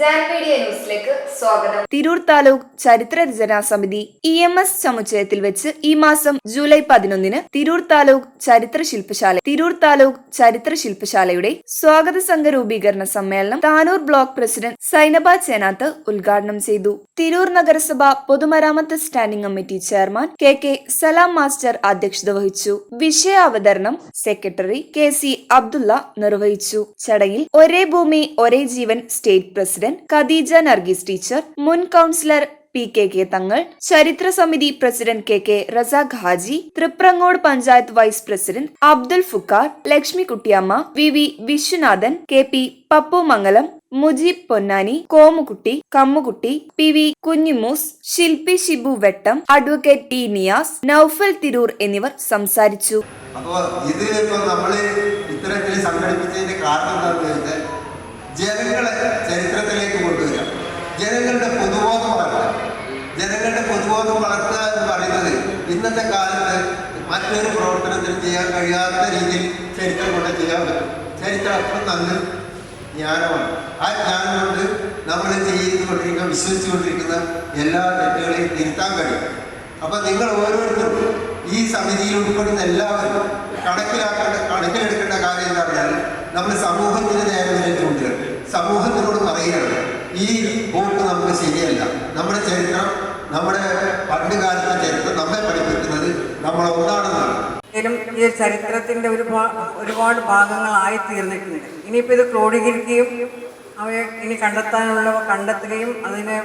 Media ന്യൂസിലേക്ക് സ്വാഗതം. തിരൂർ താലൂക്ക് ചരിത്ര രചനാ സമിതി EMS സമുച്ചയത്തിൽ വെച്ച് ഈ മാസം ജൂലൈ 11 തിരൂർ താലൂക്ക് ചരിത്ര ശില്പശാലയുടെ സ്വാഗത സംഘ രൂപീകരണ സമ്മേളനം താനൂർ ബ്ലോക്ക് പ്രസിഡന്റ് സൈനബ ചേനാത്ത് ഉദ്ഘാടനം ചെയ്തു. തിരൂർ നഗരസഭ പൊതുമരാമത്ത് സ്റ്റാൻഡിംഗ് കമ്മിറ്റി ചെയർമാൻ KK സലാം മാസ്റ്റർ അധ്യക്ഷത വഹിച്ചു. വിഷയാവതരണം സെക്രട്ടറി KC അബ്ദുള്ള നിർവഹിച്ചു. ചടങ്ങിൽ ഒരേ ഭൂമി ഒരേ ജീവൻ state president Khadeeja Nargees teacher, മുൻ കൗൺസിലർ PKK തങ്ങൾ, ചരിത്ര സമിതി president KK Razak Haji, Thriprangode panchayat vice president Abdul Fukkar, Lakshmi Kuttiyamma, VV Viswanathan, KP Pappu Mangalam, Mujeeb Ponnani, Komukutty, Kammukutty, PV Kunhimoos, ശില്പി ഷിബു വെട്ടം, അഡ്വക്കേറ്റ് T നിയാസ്, നൌഫൽ തിരൂർ എന്നിവർ സംസാരിച്ചു. അപ്പോൾ ഇത് നമ്മള് ഇത്തരത്തിൽ സംഘടിപ്പിച്ചതിന്റെ കാരണം എന്താണെന്ന് വെച്ചാൽ ജനങ്ങളെ ചരിത്രത്തിലേക്ക് കൊണ്ടുവരിക, ജനങ്ങളുടെ പൊതുബോധം വളർത്തുക എന്ന് പറയുന്നത് ഇന്നത്തെ കാലത്ത് മറ്റൊരു പ്രവർത്തനത്തിന് ചെയ്യാൻ കഴിയാത്ത രീതിയിൽ ചരിത്രം കൊണ്ട് ചെയ്യാൻ പറ്റും. ചരിത്രം അത്ര നല്ല ജ്ഞാനമാണ്. ആ ജ്ഞാനം കൊണ്ട് നമ്മൾ വിശ്വസിച്ചുകൊണ്ടിരിക്കുന്ന എല്ലാ തെറ്റുകളെയും തിരുത്താൻ കഴിയും. അപ്പം നിങ്ങൾ ഓരോരുത്തരും ഈ സമിതിയിൽ ഉൾപ്പെടുന്ന എല്ലാവരും കണക്കിലെടുക്കേണ്ട കാര്യം എന്താ പറഞ്ഞാൽ നമ്മൾ സമൂഹത്തിന് നേരെ കൊണ്ടുവരും, സമൂഹത്തിനോട് പറയുകയാണ് ഈ പോക്ക് നമുക്ക് ശരിയല്ല. നമ്മുടെ ചരിത്രം, നമ്മുടെ പണ്ട് കാലത്തെ ചരിത്രം നമ്മെ പഠിപ്പിക്കുന്നത് നമ്മൾ ഒന്നാണെന്നാണ്. ഈ ചരിത്രത്തിൻ്റെ ഒരുപാട് ഭാഗങ്ങളായി തീർന്നിട്ടുണ്ട്. ഇനിയിപ്പോൾ ഇത് ക്രോഡീകരിക്കുകയും അവയെ ഇനി കണ്ടെത്താനുള്ളവ കണ്ടെത്തുകയും അതിനെ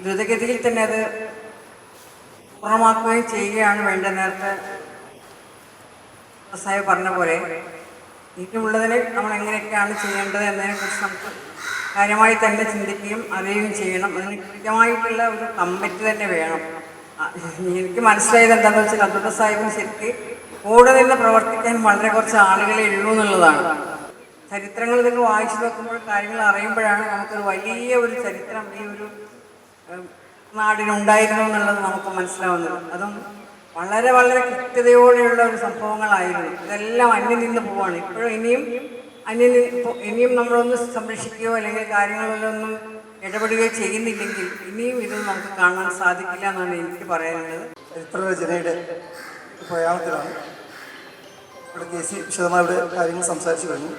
ദ്രുതഗതിയിൽ തന്നെ അത് പൂർണ്ണമാക്കുകയും ചെയ്യുകയാണ് വേണ്ടത്. നേരത്തെ സാഹിബ് പറഞ്ഞ പോലെ ഇനിയുള്ളതിന് നമ്മൾ എങ്ങനെയൊക്കെയാണ് ചെയ്യേണ്ടത് എന്നതിനെക്കുറിച്ച് നമുക്ക് കാര്യമായി തന്നെ ചിന്തിക്കുകയും അറിയുകയും ചെയ്യണം. അതിന് കൃത്യമായിട്ടുള്ള ഒരു കമ്മിറ്റി തന്നെ വേണം. എനിക്ക് മനസ്സിലായത് എന്താണെന്ന് വെച്ചാൽ അബ്ദുള്ള സാഹിബിന് ശരിക്ക് കൂടെ നിന്ന് പ്രവർത്തിക്കാൻ വളരെ കുറച്ച് ആളുകളെ ഉള്ളൂ എന്നുള്ളതാണ്. ചരിത്രങ്ങൾ ഇതൊക്കെ വായിച്ചു നോക്കുമ്പോൾ കാര്യങ്ങൾ അറിയുമ്പോഴാണ് നമുക്കൊരു വലിയ ഒരു ചരിത്രം ഈ ഒരു നാടിനുണ്ടായിരുന്നു എന്നുള്ളത് നമുക്ക് മനസ്സിലാവുന്നത്. അതും വളരെ വളരെ കൃത്യതയോടെയുള്ള ഒരു സംഭവങ്ങളായിരുന്നു. ഇതെല്ലാം അന്യം നിന്ന് പോവാണ്. ഇപ്പോഴും ഇനിയും നമ്മളൊന്ന് സംരക്ഷിക്കുകയോ അല്ലെങ്കിൽ കാര്യങ്ങളിലൊന്നും ഇടപെടുകയോ ചെയ്യുന്നില്ലെങ്കിൽ ഇനിയും ഇത് നമുക്ക് കാണാൻ സാധിക്കില്ല എന്നാണ് എനിക്ക് പറയാനുള്ളത്. ചരിത്രരചനയുടെ പ്രയാണത്തിലാണ് ഇവിടെ KC വിശദമായ കാര്യങ്ങൾ സംസാരിച്ചു കഴിഞ്ഞു.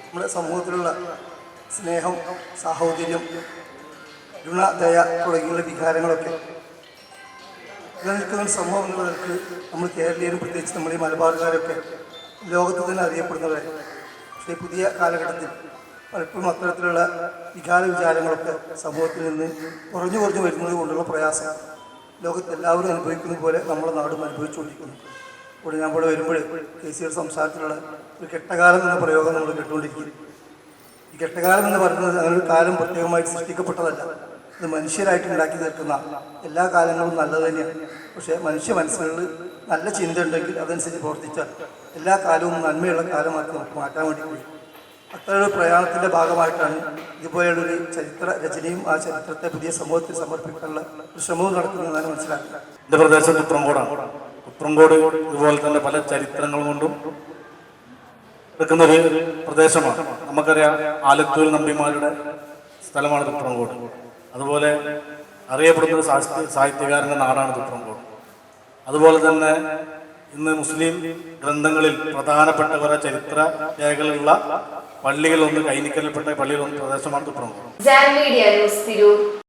നമ്മുടെ സമൂഹത്തിലുള്ള സ്നേഹം, സാഹോദര്യം, കരുണ, ദയ തുടങ്ങിയുള്ള വികാരങ്ങളൊക്കെ നിലനിൽക്കുന്ന സമൂഹം എന്നുള്ളവർക്ക് നമ്മൾ കേരളീയരും പ്രത്യേകിച്ച് നമ്മൾ ഈ മലബാറുകാരൊക്കെ ലോകത്ത് തന്നെ അറിയപ്പെടുന്നവരെ. പക്ഷേ പുതിയ കാലഘട്ടത്തിൽ പലപ്പോഴും അത്തരത്തിലുള്ള വിചാരങ്ങളൊക്കെ സമൂഹത്തിൽ നിന്ന് കുറഞ്ഞു വരുന്നത് കൊണ്ടുള്ള പ്രയാസം ലോകത്ത് എല്ലാവരും അനുഭവിക്കുന്നത് പോലെ നമ്മുടെ നാടും അനുഭവിച്ചുകൊണ്ടിരിക്കുന്നു. ഇവിടെ ഞാൻ ഇവിടെ വരുമ്പോൾ KCയുടെ സംസാരത്തിലുള്ള ഒരു കെട്ടകാലം എന്ന പ്രയോഗം നമ്മൾ കേട്ടുകൊണ്ടിരിക്കുന്നു. ഈ കെട്ടകാലം എന്ന് പറയുന്നത് അങ്ങനെ ഒരു കാലം പ്രത്യേകമായിട്ട് സൃഷ്ടിക്കപ്പെട്ടതല്ല. ഇത് മനുഷ്യരായിട്ട് ഉണ്ടാക്കി തീർക്കുന്ന എല്ലാ കാലങ്ങളും നല്ലത് തന്നെയാണ്. പക്ഷേ മനുഷ്യ മനസ്സുകളിൽ നല്ല ചിന്ത ഉണ്ടെങ്കിൽ അതനുസരിച്ച് പ്രവർത്തിച്ചാൽ എല്ലാ കാലവും നന്മയുള്ള കാലമാക്കി നമുക്ക് മാറ്റാൻ വേണ്ടി കഴിയും. അത്തരൊരു പ്രയാണത്തിൻ്റെ ഭാഗമായിട്ടാണ് ഇതുപോലെയുള്ളൊരു ചരിത്ര രചനയും ആ ചരിത്രത്തെ പുതിയ സമൂഹത്തിൽ സമർപ്പിക്കാനുള്ള ഒരു ശ്രമവും നടത്തുന്നതാണ് മനസ്സിലാക്കുന്നത്. എൻ്റെ പ്രദേശം തുപ്രങ്കോടാണ്. തുപ്രങ്കോട് ഇതുപോലെ തന്നെ പല ചരിത്രങ്ങൾ കൊണ്ടും എടുക്കുന്നൊരു പ്രദേശമാണ്. നമുക്കറിയാം, ആലത്തൂർ നമ്പിമാരുടെ സ്ഥലമാണ് തുപ്രങ്കോട്. അതുപോലെ അറിയപ്പെടുന്ന ഒരു സാഹിത്യകാരൻ്റെ നാടാണ് തുപ്രങ്കോട്. അതുപോലെ തന്നെ ഇന്ന് മുസ്ലിം ഗ്രന്ഥങ്ങളിൽ പ്രധാനപ്പെട്ട കുറെ ചരിത്ര രേഖകളുള്ള പള്ളികളൊന്ന് കൈനിക്കലിൽപ്പെട്ട പള്ളികളൊന്ന് പ്രദേശമാണ് തുപ്രങ്കോട്. Media news Tirur.